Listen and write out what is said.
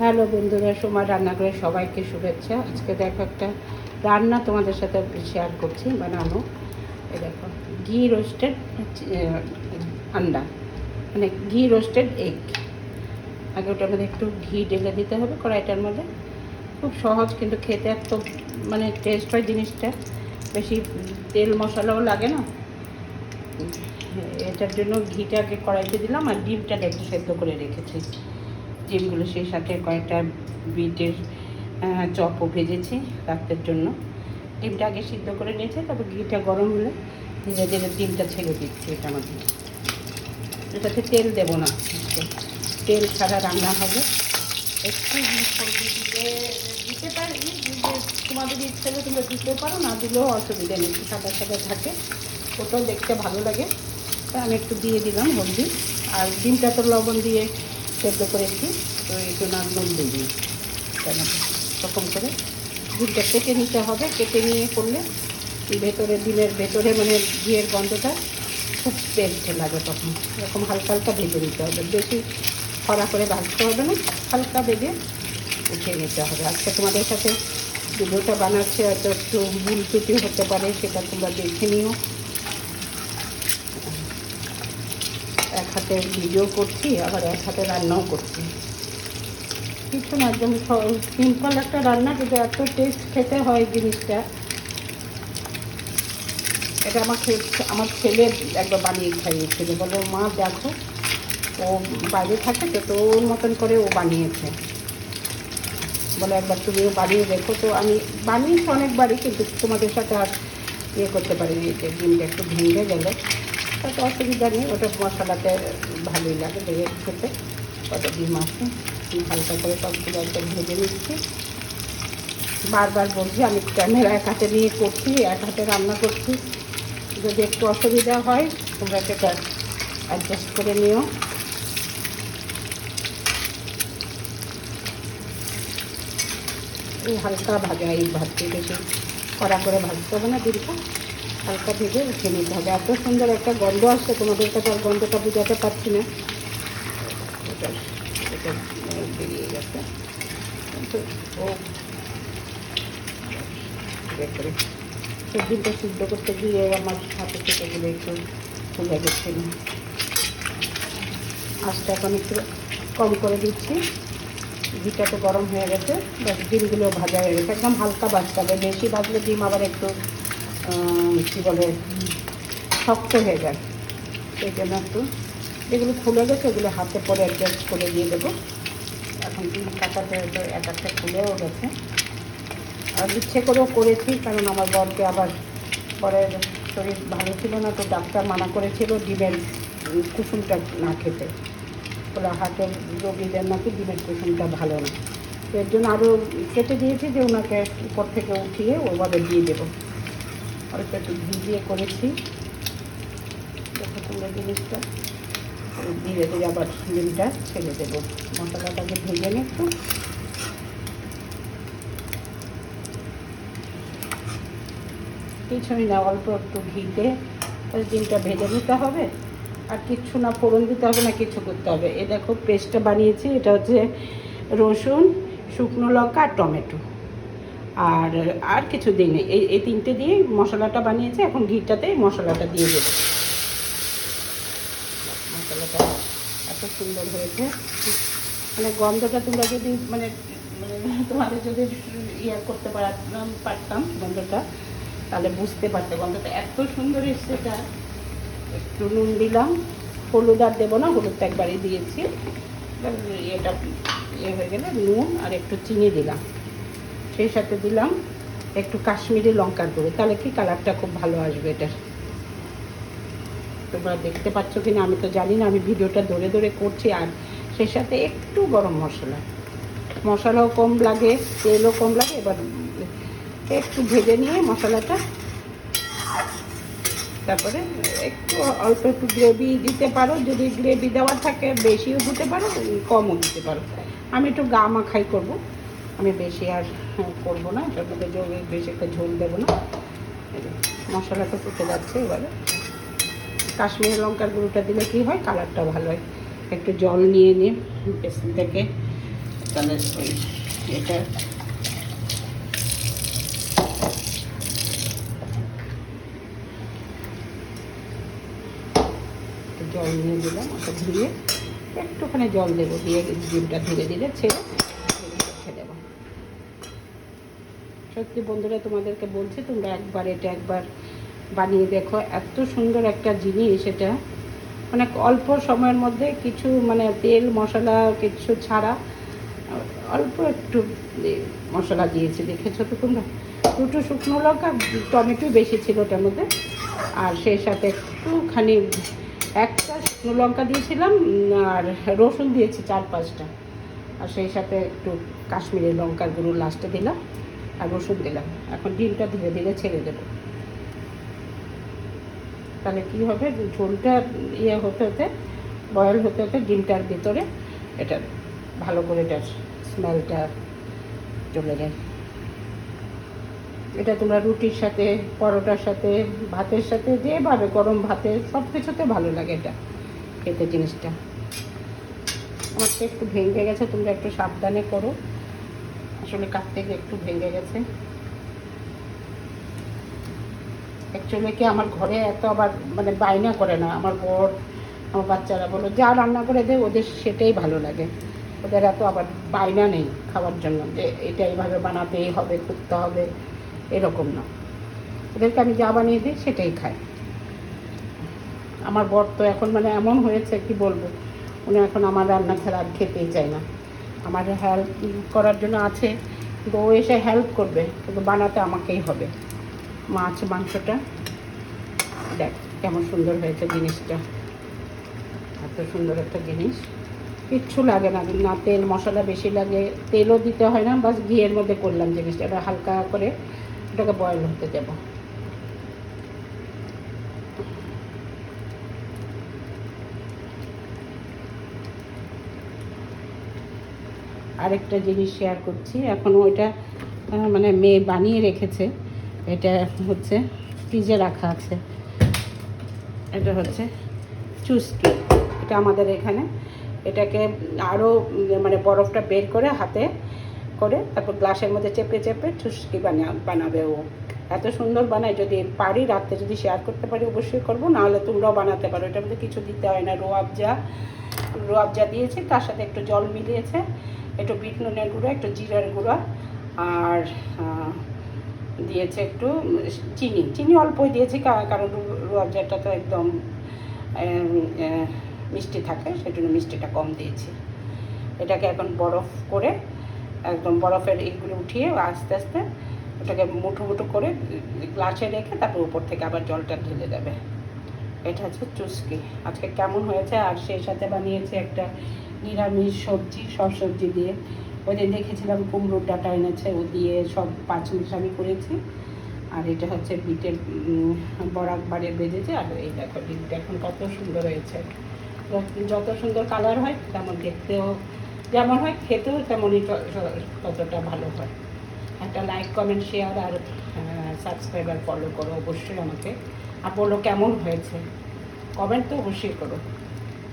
Hello বন্ধুরা, সোমা রান্নাঘরে সবাইকে শুভেচ্ছা। আজকে দেখো একটা রান্না তোমাদের সাথে শেয়ার করছি বানানো। এই দেখো ঘি রোস্টেড আন্ডা, মানে ঘি রোস্টেড এগ। আগে ওটার মধ্যে একটু ঘি ঢেলে দিতে হবে কড়াইটার মধ্যে। খুব সহজ, কিন্তু খেতে এত মানে টেস্ট হয় জিনিসটা। বেশি তেল মশলাও লাগে না। এটার জন্য ঘিটা আগে কড়াইতে দিলাম, আর ডিমটা একটু সেদ্ধ করে রেখেছি। ডিমগুলো সেই সাথে কয়েকটা বিটের চপও ভেজেছি রাতের জন্য। ডিমটা আগে সিদ্ধ করে নিয়েছি, তারপর ঘিটা গরম হলে ধীরে ধীরে ডিমটা ছেড়ে দিচ্ছি এটার মধ্যে। এটাতে তেল দেবো না, তেল ছাড়া রান্না হবে। একটু দিতে দিতে পারি, তোমাদের ইচ্ছে হলে তোমরা দিতে পারো, না দিলেও অসুবিধা নেই। সাদা সাদা থাকে, ওটাও দেখতে ভালো লাগে। তাই আমি একটু দিয়ে দিলাম হলদি। আর ডিমটা তো লবণ দিয়ে সেদ্ধ করেছি, তো একটু নুন দিয়ে দিই। এরকম করে ডিমটা কেটে নিতে হবে। কেটে নিয়ে করলে ভেতরে ডিমের ভেতরে মানে ঘিয়ের গন্ধটা খুব টেস্ট লাগে। তখন এরকম হালকা হালকা ভেজে নিতে হবে, বেশি কড়া করে ভাজতে হবে না, হালকা ভেজে উঠিয়ে নিতে হবে। আজকে তোমাদের সাথে ভিডিওটা বানাচ্ছি, হয়তো একটু ভুল ত্রুটি হতে পারে, সেটা তোমরা দেখে নিও। এক হাতে ভিডিও করছি, আবার এক হাতে রান্নাও করছি। কিছু না, একদম সিম্পল একটা রান্না, কিন্তু এত টেস্ট খেতে হয় জিনিসটা। এটা আমার ছেলে একবার বানিয়ে খাইয়েছিল, বলে মা দেখো, ও বাইরে থাকে তো ওর মতন করে ও বানিয়েছে, বলে একবার তুমিও বানিয়ে দেখো। তো আমি বানিয়েছি অনেকবারই, কিন্তু তোমাদের সাথে আর ইয়ে করতে পারিনি। যে ডিমটা একটু ভেঙে গেলে তাতে অসুবিধা নেই, ওটা মশলাতে ভালোই লাগে ভেঙে খেতে। কত ডিম আছে, হালকা করে সবগুলো একদম ভেজে নিচ্ছি। বারবার বলছি আমি ক্যামেরা এক হাতে নিয়ে করছি, এক হাতে রান্না করছি। যদি একটু অসুবিধা হয় তোমরা সেটা অ্যাডজাস্ট করে নিও। এই হালকা ভাজা, এই ভাজতে বেশি কড়া করে ভাজতে হবে না, ডিমটা হালকা ভেজে উঠে নিতে হবে। এত সুন্দর একটা গন্ধ আসছে, তোমাদের কাছে আর গন্ধটা বোঝাতে পারছি না। এটা এটা বেরিয়ে গেছে, কিন্তু ও করে ডিমটা সিদ্ধ করতে গিয়ে আমার হাতে থেকে গেলে একটু ফুলে গেছিল। আজটা এখন একটু কম করে দিচ্ছি। ঘিটা তো গরম হয়ে গেছে, ডিমগুলো ভাজা হয়ে গেছে। একদম হালকা ভাজতে হবে, বেশি ভাজলে ডিম আবার একটু কী বলে শক্ত হয়ে যায়। সেই জন্য একটু যেগুলো খুলে গেছে ওগুলো হাতে পরে অ্যাডজাস্ট করে দিয়ে দেবো। এখন ডিম কাটাতে এক একটা খুলেও গেছে। আর ইচ্ছে করেও করেছি, কারণ আমার বরকে আবার পরের শরীর ভালো ছিল না, তো ডাক্তার মানা করেছিল ডিমের কুসুমটা না খেতে। বলে হার্টের রোগীদের নাকি ডিমের কুসুমটা ভালো না। এর জন্য আরও কেটে দিয়েছি যে ওনাকে উপর থেকে উঠিয়ে ওভাবে দিয়ে দেবো। অল্প একটু ভিজিয়ে করেছি, দেখো তোমরা জিনিসটা। ধীরে ধীরে আবার ডিমটা ছেড়ে দেবো। মশলাটাকে ভেজে নিই একটু। কিছুই না, অল্প একটু ঘিতে ডিমটা ভেজে নিতে হবে। আর কিচ্ছু না, ফোড়ন দিতে হবে না, কিছু করতে হবে। এ দেখো পেস্টটা বানিয়েছি, এটা হচ্ছে রসুন, শুকনো লঙ্কা আর টমেটো, আর আর কিছু দিই নেই। এই তিনটে দিয়ে মশলাটা বানিয়েছি। এখন ঘিটাতে মশলাটা দিয়ে দেবো। মশলাটা এত সুন্দর হয়েছে, মানে গন্ধটা তোমরা যদি মানে তোমাদের যদি করতে পারতাম গন্ধটা, তাহলে বুঝতে পারতে গন্ধটা এত সুন্দর এসছে। এটা একটু নুন দিলাম, হলুদ আর দেবো না, হলুদটা একবারই দিয়েছি। এটা হয়ে গেলে নুন আর একটু চিনি দিলাম, সেই সাথে দিলাম একটু কাশ্মীরি লঙ্কার গুঁড়ো, তাহলে কি কালারটা খুব ভালো আসবে এটার। তোমরা দেখতে পাচ্ছ কিনা আমি তো জানি না, আমি ভিডিওটা ধরে ধরে করছি। আর সেই সাথে একটু গরম মশলাও কম লাগে, তেলও কম লাগে। এবার একটু ভেজে নিয়ে মশলাটা, তারপরে একটু অল্প একটু গ্রেভি দিতে পারো, যদি গ্রেভি দেওয়া থাকে বেশিও দিতে পারো, কমও দিতে পারো। আমি একটু গা মাখাই করবো, আমি বেশি আর করবো না। এটার মধ্যে বেশি একটা ঝোল দেবো না। মশলাটা ফুটে যাচ্ছে, এবারে কাশ্মীরি লঙ্কার গুঁড়োটা দিলে কী হয়, কালারটা ভালো হয়। একটু জল নিয়ে পেছন থেকে তাহলে ওই এটা জল নিয়ে দিলাম, ওটা ধুয়ে একটুখানি জল দেবো, দিয়ে ডিমটা ধীরে ধীরে ছেড়ে রেখে দেবো। সত্যি বন্ধুরা, তোমাদেরকে বলছি তোমরা একবার বানিয়ে দেখো, এত সুন্দর একটা জিনিস এটা। মানে অল্প সময়ের মধ্যে কিছু মানে তেল মশলা কিছু ছাড়া অল্প একটু মশলা দিয়েছি, দেখেছো তো তোমরা। দুটো শুকনো লঙ্কা, টমেটো বেশি ছিল ওটার মধ্যে, আর সেই সাথে একটুখানি একটা শুকনো লঙ্কা দিয়েছিলাম, আর রসুন দিয়েছি 4-5টা, আর সেই সাথে একটু কাশ্মীরি লঙ্কার গুঁড়ো লাস্টে দিলাম, আর রসুন দিলাম। এখন ডিমটা ধীরে ধীরে ছেড়ে দেবো। তাহলে কী হবে, ঝোলটা হতে হতে বয়েল হতে হতে ডিমটার ভিতরে এটা ভালো করে এটার স্মেলটা চলে যায়। এটা তোমরা রুটির সাথে, পরোটার সাথে, ভাতের সাথে, যেভাবে গরম ভাতে সব কিছুতে ভালো লাগে এটা খেতে জিনিসটা। আমার তো একটু ভেঙে গেছে, তোমরা একটু সাবধানে করো, আসলে কাটতে গিয়ে একটু ভেঙে গেছে। অ্যাকচুয়ালি কি আমার ঘরে এত আবার মানে বায়না করে না, আমার বর আমার বাচ্চারা বলো যা রান্না করে দেয় ওদের সেটাই ভালো লাগে, ওদের এত আবার বায়না নেই খাওয়ার জন্য যে এটা এইভাবে বানাতেই হবে, করতে হবে, এরকম না। ওদেরকে আমি যা বানিয়ে দিই সেটাই খায়। আমার বর তো এখন মানে এমন হয়েছে কি বলবো, উনি এখন আমার রান্না ছাড়া আর খেতেই চায় না। আমার হেল্প করার জন্য আছে, কিন্তু ও এসে হেল্প করবে, কিন্তু বানাতে আমাকেই হবে। মাছ মাংসটা দেখ কেমন সুন্দর হয়েছে জিনিসটা, এত সুন্দর একটা জিনিস, কিচ্ছু লাগে না, না তেল মশলা বেশি লাগে, তেলও দিতে হয় না, বাস ঘিয়ের মধ্যে করলাম জিনিসটা। এবার হালকা করে ওটাকে বয়েল হতে দেব। আরেকটা জিনিস শেয়ার করছি, এখন ওইটা মানে মেয়ে বানিয়ে রেখেছে, এটা হচ্ছে ফ্রিজে রাখা আছে, এটা হচ্ছে চুস্কি। এটা আমাদের এখানে এটাকে আরও মানে বরফটা বের করে হাতে করে তারপর গ্লাসের মধ্যে চেপে চেপে চুস্কি বানাবে ও। এত সুন্দর বানায়, যদি পারি রাত্রে যদি শেয়ার করতে পারি অবশ্যই করবো, নাহলে তোমরাও বানাতে পারো। এটার মধ্যে কিছু দিতে হয় না, রোয়াবজা দিয়েছে, তার সাথে একটু জল মিলিয়েছে, একটু বিট নুনের গুঁড়ো, একটু জিরার গুঁড়ো, আর দিয়েছে একটু চিনি অল্পই দিয়েছি, কারণ রোয়াবজাটা তো একদম মিষ্টি থাকে, সেই জন্য মিষ্টিটা কম দিয়েছি। এটাকে এখন বরফ করে একদম বরফের এইগুলো উঠিয়ে আস্তে আস্তে ওটাকে মুঠো মুঠো করে গ্লাসে রেখে তারপর উপর থেকে আবার জলটা ঢেলে দেবে। এটা হচ্ছে চুস্কি। আজকে কেমন হয়েছে, আর সেই সাথে বানিয়েছে একটা নিরামিষ সবজি, সব সবজি দিয়ে। ওই দিন দেখেছিলাম কুমড়োর ডাঁটা এনেছে, ও দিয়ে সব পাঁচমিশালি করেছি। আর এটা হচ্ছে বিটের বরাক বাড়ে বেজেছে, আর এই দেখো ডিমটা এখন কত সুন্দর হয়েছে। যত সুন্দর কালার হয় তেমন দেখতেও যেমন হয়, খেতেও তেমনই ততটা ভালো হয়। একটা লাইক কমেন্ট শেয়ার আর সাবস্ক্রাইব আর ফলো করো অবশ্যই আমাকে, আর বলো কেমন হয়েছে, কমেন্ট তো অবশ্যই করো।